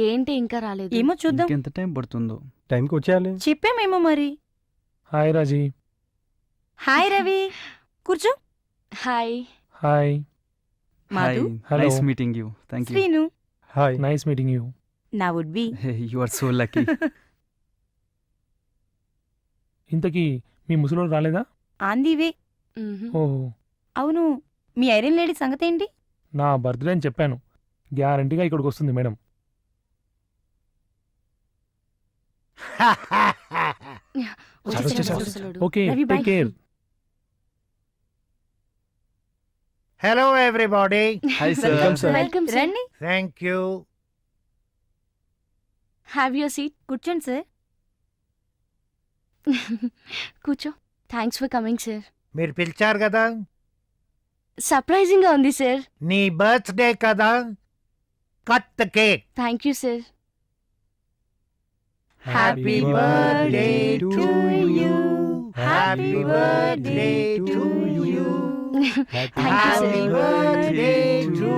ఏంటి ఇంకా రాలేదు? ఏమో చూద్దాం. ఎంత టైం పడుతుందో? టైంకి వచ్చేయాలి. చెప్పామేమో మరి. హాయ్ రాజీ. హాయ్ రవి, కూర్చో. Hi. Hi. Madhu, Hello. Nice meeting you. Thank you. Srinu, hi. Nice meeting you. నా would be. You are so lucky. ఇంతకీ మీ ముసలోడు రాలేదా? On the way. ఓహో, అవును, మీ ఐరన్ లేడీ సంగతి ఏంటి? నా బర్త్డే అని చెప్పాను. గ్యారంటీగా ఇక్కడికి వస్తుంది madam. Okay, Ravi, take bye. Care. Hello everybody. Hi Welcome, sir. Sir. Welcome sir. రండి, Thank you. Have your seat. కూర్చోండి సార్. కూర్చో. Thanks for coming sir. మీరు పిలిచారు కదా, సర్ప్రైజింగ్ గా ఉంది సార్. నీ బర్త్డే కదా, cut the cake. Thank you sir. Happy birthday to you. Happy birthday to you. Happy birthday to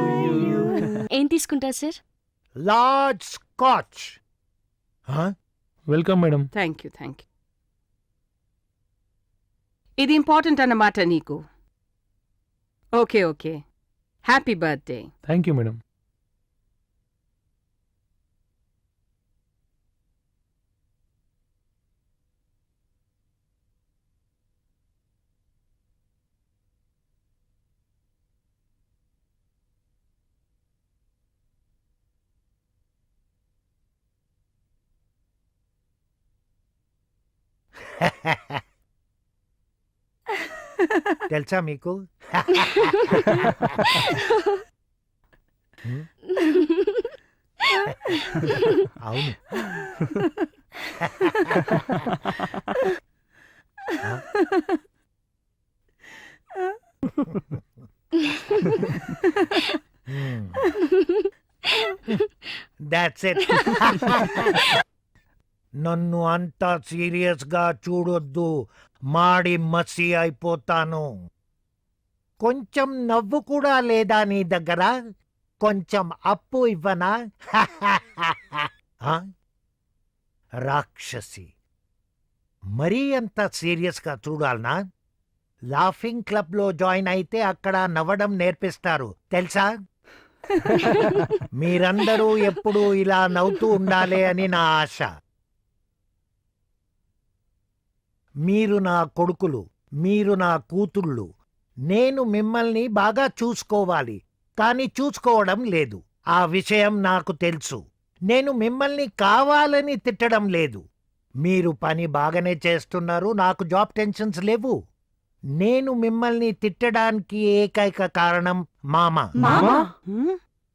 you. ఏం తీసుకుంటారు sir? Large scotch. Huh? Welcome madam. Thank you. ఇది ఇంపార్టెంట్ అన్నమాట నీకు. Okay okay, happy birthday. Thank you madam. తెలుసా మీకు? అవును. That's it. నన్ను అంత సీరియస్ గా చూడొద్దు, మాడి మసి అయిపోతాను. కొంచెం నవ్వు కూడా లేదా నీ దగ్గర? కొంచెం అప్పు ఇవ్వనా? ఆ? రాక్షసి, మరీ అంత సీరియస్ గా చూడాలనా? లాఫింగ్ క్లబ్ లో జాయిన్ అయితే అక్కడ నవ్వడం నేర్పిస్తారు, తెలుసా? మీరందరూ ఎప్పుడూ ఇలా నవ్వుతూ ఉండాలి అని నా ఆశ. మీరు నా కొడుకులు, మీరు నా కూతుళ్ళు. నేను మిమ్మల్ని బాగా చూసుకోవాలి, కానీ చూసుకోవడం లేదు. ఆ విషయం నాకు తెలుసు. నేను మిమ్మల్ని కావాలని తిట్టడం లేదు. మీరు పని బాగానే చేస్తున్నారు, నాకు జాబ్ టెన్షన్స్ లేవు. నేను మిమ్మల్ని తిట్టడానికి ఏకైక కారణం మామ. మామా?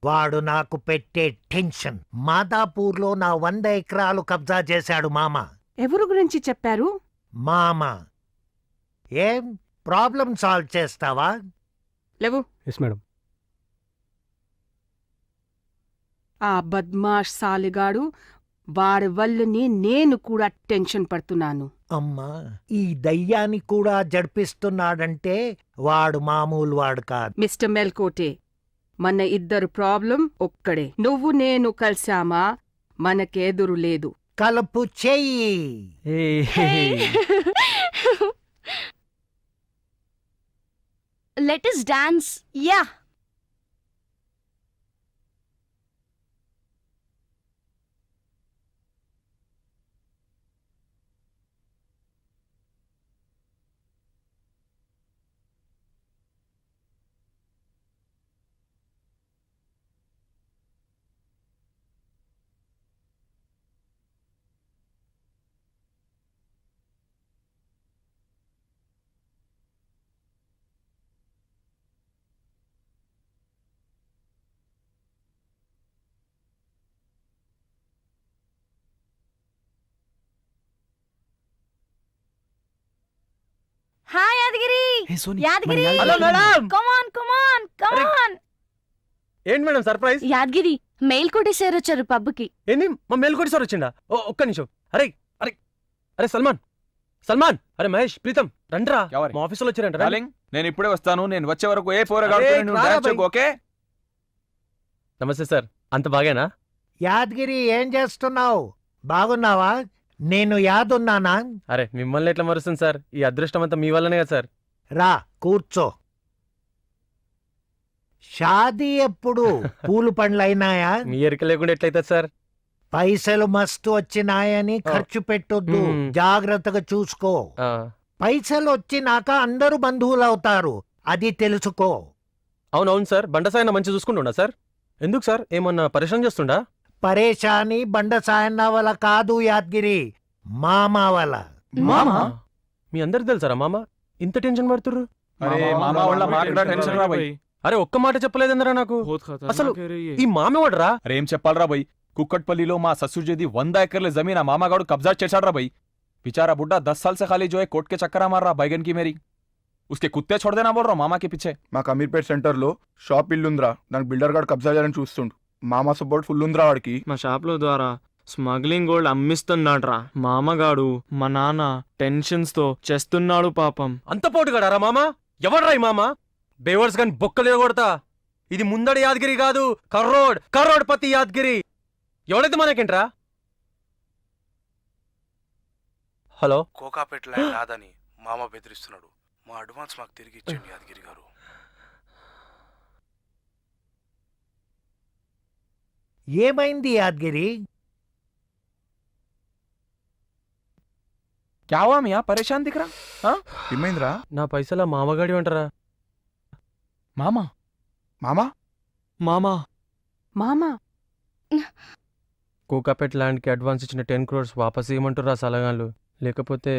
వాడు నాకు పెట్టే టెన్షన్. మాదాపూర్లో నా 100 ఎకరాలు కబ్జా చేశాడు మామ. ఎవరు గురించి చెప్పారు? మామ, ఏం ప్రాబ్లం సాల్వ్ చేస్తావా? లేవు. Yes madam. ఆ బద్మాష్ సాలిగాడు, వాడి వల్లనే నేను కూడా టెన్షన్ పడుతున్నాను. అమ్మా, ఈ దయ్యాన్ని కూడా జడిపిస్తున్నాడంటే వాడు మామూలు వాడు కాదు. మిస్టర్ మెల్కోటే, మన ఇద్దరు ప్రాబ్లం ఒక్కడే. నువ్వు నేను కలిసామా, మనకెదురు లేదు. కలుపు చెయ్యి. Let us dance. Yeah. Hi Yadagiri. Yadagiri, hello madam. Come on come on come on. ఏంటి మేడం సర్ప్రైజ్? యాదగిరి, మెయిల్ కొట్టేసారు వచ్చారు పబ్కి. ఏంది మా మేల్కోటి సార్ వచ్చిండా? ఒక్క నిమిషం. అరే అరే అరే సల్మాన్, సల్మాన్, అరే మహేష్, ప్రీతం రండ్రా. ఎవరు? మా ఆఫీసులో వచ్చారంట. డార్లింగ్, నేను ఇప్పుడే వస్తాను. నేను వచ్చే వరకు ఏ అరే, రారా ఓకే? నమస్తే సార్, అంత బాగేనా? యాదగిరి ఏం చేస్తున్నావు? బాగున్నావా? నేను యాదున్నానా? అరే మిమ్మల్ని ఎట్లా మరుస్తుంది సార్? ఈ అదృష్టం అంతా మీ వల్లనే కదా సార్. రా కూర్చో. షాదీ ఎప్పుడు? పూలు పండ్లైనాయా? మీ ఎరిక లేకుండా ఎట్లయితుంది సార్? పైసలు మస్తు వచ్చినాయని ఖర్చు పెట్టొద్దు, జాగ్రత్తగా చూసుకో. ఆ, పైసలు వచ్చినాక అందరూ బంధువులవుతారు, అది తెలుసుకో. అవునవును సార్. బండసాయన మంచి చూసుకుంటుండా సార్? ఎందుకు సార్, ఏమన్నా పరిశ్రమ చేస్తుండా? పరేషాని బండ సాయన్న వల్ల కాదు యాద్గిరి, మామ వల్ల. మామా? మీ అందరికి తెలుసారా మామ? ఇంత టెన్షన్ పడుతుర్రు? అరే మామ వాళ్ళ మాట్లాడ టెన్షన్ రా భయ్. అరే ఒక్క మాట చెప్పలేదందరా నాకు. అసలు ఈ మామేవాడరా? అరే ఏం చెప్పాలరా భయ్, కుక్కట్పల్లిలో మా ససుర్జేది 100 ఎకర్ల జమీన్ ఆ మామగాడు కబ్జా చేశాడ్రా భయ్. बेचारा बुड्ढा 10 साल से खाली जो है कोर्ट के चक्कर मार रहा बैगन की मेरी, उसके कुत्ते छोड़ देना बोल रहा हूँ मामा के पीछे. మాకు అమీర్పేట్ సెంటర్లో షాప్ ఇల్లుందిరా, దానికి బిల్డర్ గాడు కబ్జా చేయాలని చూస్తుండు. మామ సపోర్ట్ ఫుల్ ఉందిరా వాడికి. మా షాప్లో ద్వారా స్మగ్లింగ్ గోల్డ్ అమ్మిస్తున్నాడ్రా మామగాడు. మా నాన్న టెన్షన్స్ తో చేస్తున్నాడు పాపం. అంత పోటుగాడారా మామ? ఎవడ్రా ఈ మామ? బేవర్స్ గాని బొక్కలు కొడతా. ఇది ముందడి యాదగిరి కాదు, కర్రోడ్పతి యాదగిరి. ఎవడైతే మనకేంట్రా? హలో, కోకాపేట ల్యాండ్ నాదని మామ బెదిరిస్తున్నాడు. మా అడ్వాన్స్ మాకు తిరిగి ఇచ్చేయండి యాదగిరి గారు. ఏమైంది యాద్గిరి? क्या हुआ मियाँ, परेशान दिख रहा? ఏమైందిరా? నా పైసలా మామగాడి అంటారా? मामा మామా మామా మామా కోకాపేట్ ల్యాండ్కి అడ్వాన్స్ ఇచ్చిన 10 crores వాపస్ ఇవ్వమంటారా సలగాళ్ళు? లేకపోతే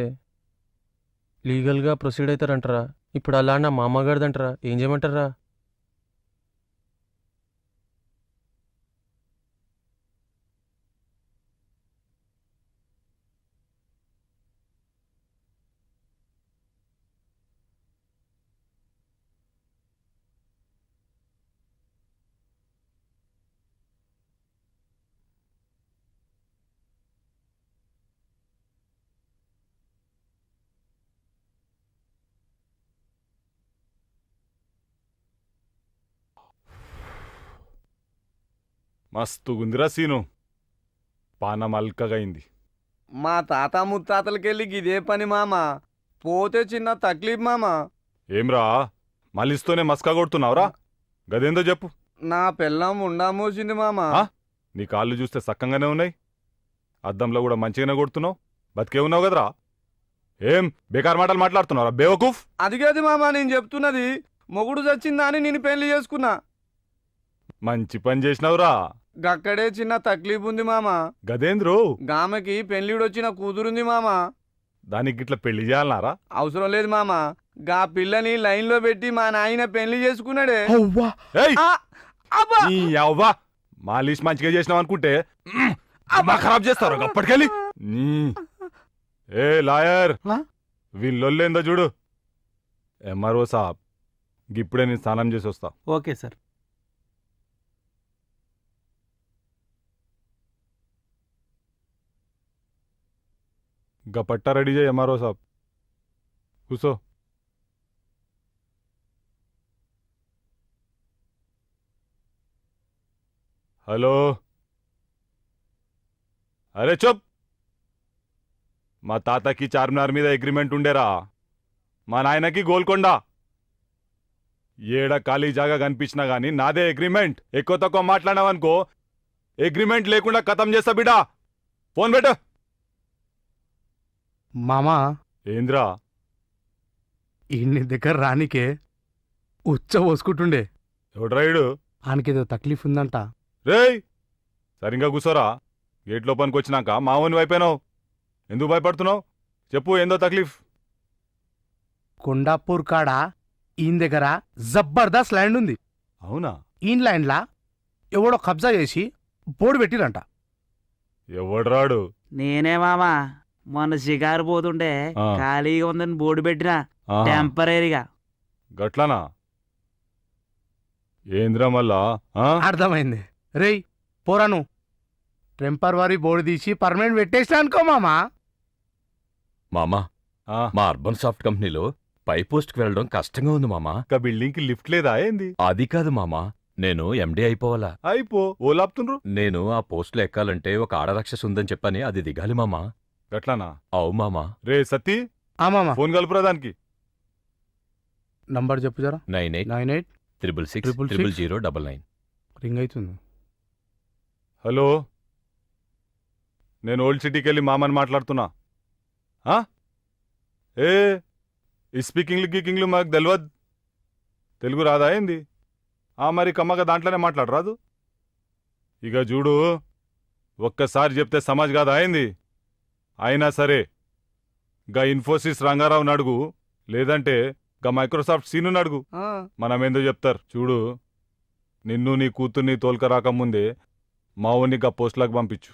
లీగల్గా ప్రొసీడ్ అవుతారంటారా? ఇప్పుడు అలా నా మామగాడిదంటారా? ఏం చేయమంటారా? మస్తు గుందిరా సీను, పానం అల్కగైంది. మా తాత ముత్తాతలకెళ్ళి ఇదే పని మామ, పోతే చిన్న తక్లీఫ్ మామ. ఏమ్రా మళ్ళిస్తూనే మస్కా కొడుతున్నావురా? గదేందో చెప్పు. నా పెళ్ళం ఉండామోసింది మామ. ఆ? నీ కాళ్ళు చూస్తే సక్కంగానే ఉన్నాయి, అద్దంలో కూడా మంచిగానే కొడుతున్నావు, బతికే ఉన్నావు కదరా. ఏం బేకార్ మాటలు మాట్లాడుతున్నావురా బేవకూఫ్? అదిగేది మామ నేను చెప్తున్నది. మొగుడు చచ్చిందా అని నేను పెళ్లి చేసుకున్నా. మంచి పని చేసినావురా. గక్కడే చిన్న తక్లీఫ్ ఉంది మామ. గదేంద్రు? గామెకి పెళ్లిడొచ్చిన కూతురుంది మామ. దానికి ఇట్లా పెళ్లి చేయాలన్నారా? అవసరం లేదు మామ, గా పిల్లని లైన్లో పెట్టి మా నాయన పెళ్లి చేసుకున్నాడే. ఏయ్! ఆ! అబ్బా! నీ యవ్వా, మాలిష్ మంచిగా చేసినావు అనుకుంటే అమ్మా ఖరాబ్ చేస్తారు అప్పటికెళ్ళి. ఏ లాయర్, వీళ్ళొల్లేందో చూడు. ఎంఆర్ఓ సాబ్, ఇప్పుడే నేను స్నానం చేసి వస్తా. Okay sir. గా పట్టా రెడీ చేయి ఎంఆర్ఓ సాబ్. కూసో. హలో, అరే చూప్. మా తాతకి చార్మినార్ మీద అగ్రిమెంట్ ఉండేరా, మా నాయనకి గోల్కొండ. ఏడ ఖాళీ జాగా కనిపించినా గానీ నాదే అగ్రిమెంట్. ఎక్కువ తక్కువ మాట్లాడావనుకో అగ్రిమెంట్ లేకుండా ఖతం చేస్తా బిడా. ఫోన్ పెట్టు. మామా ఏంద్రా? ఇన్ని దగ్గర రానికే ఉచ్చ పోసుకుంటుండే. ఎవడ్రాయుడు? ఆనకేదో తక్లీఫ్ ఉందంట. రేయ్ సరిగ్గా కూసోరా. గేట్ లోపలికి వచ్చినాక మావోని వైపోయినావు, ఎందుకు భయపడుతున్నావు? చెప్పు, ఏందో తక్లీఫ్? కొండాపూర్ కాడ ఈయన దగ్గర జబర్దస్త్ ల్యాండ్ ఉంది. అవునా? ఈయన ల్యాండ్లా ఎవడో కబ్జా చేసి బోర్డు పెట్టిరంట. ఎవడ్రాడు? నేనే మామా, మొన్న షికారు పోతుండే ఖాళీగా ఉందని బోర్డు పెట్టినా టెంపరీగా. గట్లనా? ఏంద్రా మళ్ళా? అర్థమైంది. రేయ్ పోరాను, టెంపరవరీ బోర్డు తీసి పర్మనెంట్ పెట్టేసినా అనుకో మామా. మామా, మా అర్బన్ సాఫ్ట్ కంపెనీలో పై పోస్ట్కి వెళ్ళడం కష్టంగా ఉంది మామా. బిల్డింగ్ కి లిఫ్ట్ లేదా ఏంది? అది కాదు మామా, నేను ఎండి అయిపోవాలా. అయిపో ఓలాపుతుండ్రు. నేను ఆ పోస్టులో ఎక్కాలంటే ఒక ఆడరాక్షసు ఉందని చెప్పని అది దిగాలి మామా. గట్లానా? అవు మామా. రే సత్తి, మామా ఫోన్ కలుపురా దానికి. నంబర్ చెప్పు జరా. 98 98 666 0099. రింగ్ అవుతుంది. హలో, నేను ఓల్డ్ సిటీకి వెళ్ళి మామని మాట్లాడుతున్నా. ఏ ఈ స్పీకింగ్లు గీకింగ్లు మాకు తెలియదు. తెలుగు రాదా ఏంది? మరి కమ్మగా దాంట్లోనే మాట్లాడరాదు. ఇక చూడు, ఒక్కసారి చెప్తే సమాజ్ కాదా ఏంది? అయినా సరే గా ఇన్ఫోసిస్ రంగారావుని అడుగు, లేదంటే గా మైక్రోసాఫ్ట్ సీనుని అడుగు, మనమేందో చెప్తారు. చూడు, నిన్ను నీ కూతుర్ని తోలుకరాకముందే మా ఊరిని గా పోస్టులకు పంపించు.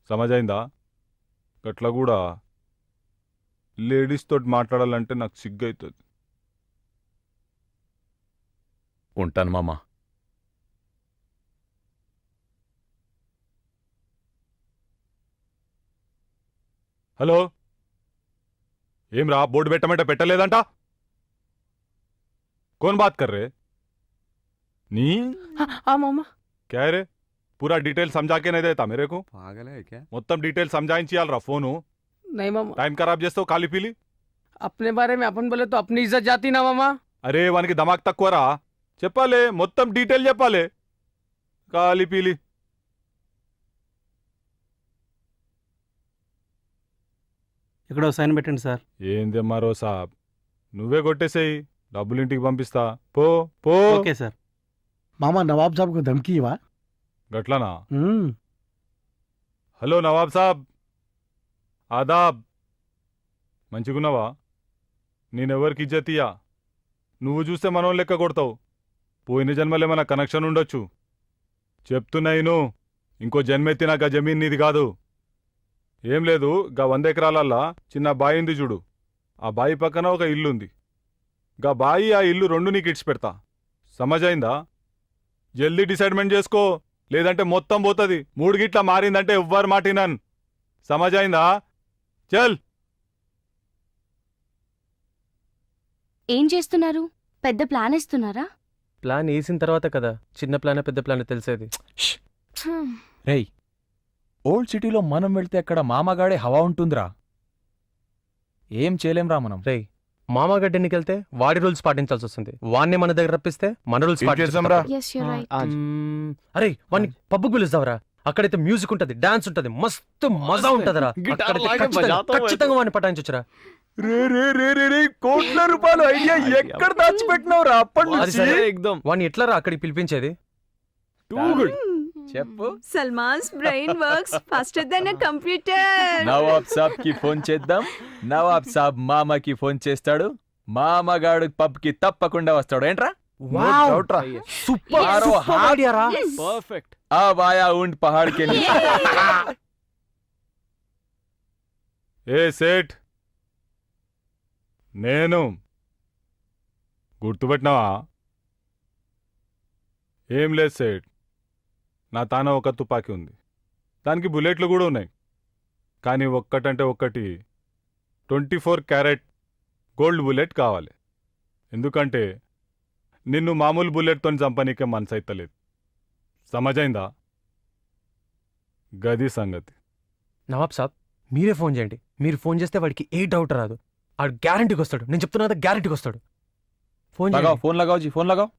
సమజైందా? గట్లా కూడా లేడీస్ తోటి మాట్లాడాలంటే నాకు సిగ్గైతుంది. ఉంటాను మామా. హలో, ఏం రా, బోర్డు పెట్టమంటే పెట్టలేదంట? కోన్ బాత్ కర్ రే? నీ మామా क्या है रे? पूरा डिटेल समझा के नहीं देता मेरे को? పాగలే क्या? మొత్తం డీటెయిల్ సంజాయించాలరా ఫోను. नहीं मामा, టైం ఖరాబ్ చేస్తావు ఖాళీ పీలి. अपने बारे में अपन बोले तो अपनी इज्जत जाती ना मामा. అరే వానికి దమాక్ తక్కువరా, చెప్పాలి మొత్తం డీటెయిల్ చెప్పాలి. ఖాళీ పీలి. ఇక్కడ సైన్ పెట్టండి సార్. ఏంది మరో సాబ్, నువ్వే కొట్టేసేయి, డబ్బులు ఇంటికి పంపిస్తా. పో పో. Okay sir. మామా నవాబ్ సాబ్ కు ధమ్కీ ఇవా? గట్లానా? హలో నవాబ్ సాబ్, ఆదాబ్. మంచిగున్నావా? నేనెవరికి ఇజ్జతియా? నువ్వు చూస్తే మనం లెక్క కొడతావు. పోయిన జన్మలేమన్నా కనెక్షన్ ఉండొచ్చు. చెప్తున్నాయిను, ఇంకో జన్మెత్తినా గా జమీన్ నీది కాదు. ఏం లేదు, గా 100 ఎకరాలల్లా చిన్న బాయి ఉంది చూడు, ఆ బాయి పక్కన ఒక ఇల్లుంది. గా బాయి ఆ ఇల్లు రెండు నీకు ఇడ్చి పెడతా. సమజైందా? జల్దీ డిసైడ్మెంట్ చేసుకో, లేదంటే మొత్తం పోతుంది. 3 గిట్ల మారిందంటే ఎవ్వరు మాటినన్. సమజైందా? చల్. ఏం చేస్తున్నారు? పెద్ద ప్లాన్ ఇస్తున్నారా? ప్లాన్ వేసిన తర్వాత కదా చిన్న ప్లాన్ పెద్ద ప్లాన్ తెలిసేది. రేయ్, ఓల్డ్ సిటీలో మనం వెళ్తే అక్కడ మామగాడే హవా ఉంటుందిరా. ఏం చేయలేంరా మనం. రేయ్, మామగడ్డ ఎన్నికెళ్తే వాడి రూల్స్ పాటించాల్సి వస్తుంది. వాడిని మన దగ్గర రప్పిస్తే మన రూల్స్ ఏం చేద్దాంరా? Yes, you're right. అరే వాడిని పబ్బుకు పిలుస్తావరా, అక్కడైతే మ్యూజిక్ ఉంటది, డాన్స్ ఉంటది, మస్తు మజా ఉంటదరా. ఖచ్చితంగా వాడిని పటాయించొచ్చురా. రే రే రే రే రే, కోట్ల రూపాయలు ఐడియా ఎక్కడ దాచిపెట్టినవురా అప్పటి అది నుంచి? సరే, వాడిని ఎట్లారా అక్కడికి పిలిపించేది? చెప్పు. Salman's brain works faster than a computer. Nawab Saab కి ఫోన్ చేద్దాం. నవాబ్ సాబ్ మామకి ఫోన్ చేస్తాడు. మామగాడు పబ్ కి తప్పకుండా వస్తాడు. ఏంట్రా? సూపర్ ఆడియారా. పర్ఫెక్ట్. अब आया ऊंट पहाड़ के नीचे. ఏ సేట్, నేను గుర్తుపెట్టినావా? ఏం లేదు సేట్, నా తాన ఒక తుపాకీ ఉంది, దానికి బుల్లెట్లు కూడా ఉన్నాయి. కానీ ఒక్కటంటే ఒక్కటి 24 క్యారెట్ గోల్డ్ బుల్లెట్ కావాలి. ఎందుకంటే నిన్ను మామూలు బుల్లెట్తో చంపనీకే మనసైతలేదు. సమజైందా? గది సంగతి. నవాబ్ సాబ్, మీరే ఫోన్ చేయండి. మీరు ఫోన్ చేస్తే వాడికి ఏ డౌట్ రాదు. ఆడు గ్యారంటీకి వస్తాడు. నేను చెప్తున్నా కదా, గ్యారంటీకి వస్తాడు. ఫోన్ लगाओ, फोन लगाओ जी, फोन लगाओ.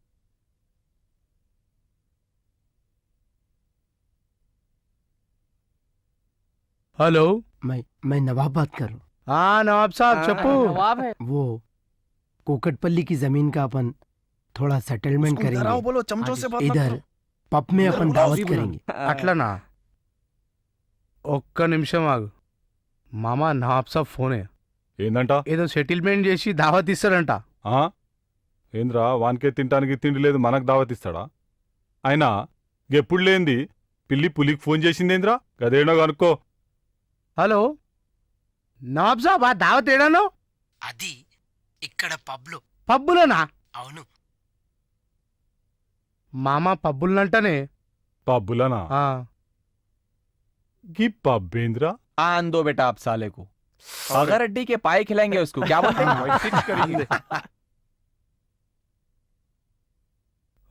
हेलो, मैं नवाब बात कर रहा हूँ. हाँ नवाब साहब చెప్పు. वो कोकटपल्ली की जमीन का अपन थोड़ा सेटलमेंट करेंगे. बोलो, चमचों से बात मत इधर करो. पब में अपन दावत करेंगे. అట్లనా? ఒక్క నిమిషం ఆగు. మామా నవాబ్ సాబ్ ఫోనే. ఏందంట? ఏదో సెటిల్మెంట్ చేసి దావత్ ఇస్తారంట. ఆ? ఏంద్రా, వానికే తింటానికి తిండి లేదు, మనకు దావతిస్తాడా? అయినా ఎప్పుడు లేంది పిల్లి పులికి ఫోన్ చేసిందేంద్రా? గదేనో కనుక్కో. హలో నవాబ్ సాబ్, ఆ దావత్ ఏడాను? అది ఇక్కడ పబ్లో. పబ్బులోనా? అవును. మామా పబ్బులనంటనే. పబ్బులనా? गी पब्बेंद्रा? आन दो बेटा आप साले को. अगर अड्डी के पाए खिलाएंगे उसको, क्या बोलते हैं?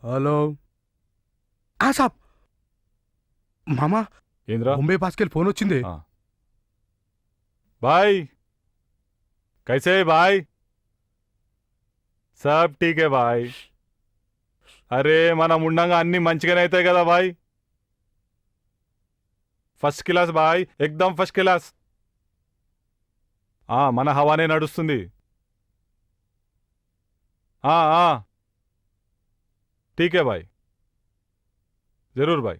హలో ఆ సాబ్ మామా ఏంద్రా బొంబే పాస్కెళ్ళి ఫోన్ వచ్చింది भाई कैसे है भाई सब ठीक है भाई అరే మనం ఉండంగా అన్ని మంచిగానే అవుతాయి కదా బాయ్ ఫస్ట్ క్లాస్ బాయ్ ఎక్దమ్ ఫస్ట్ క్లాస్ మన హవానే నడుస్తుంది ठीक है भाई जरूर भाई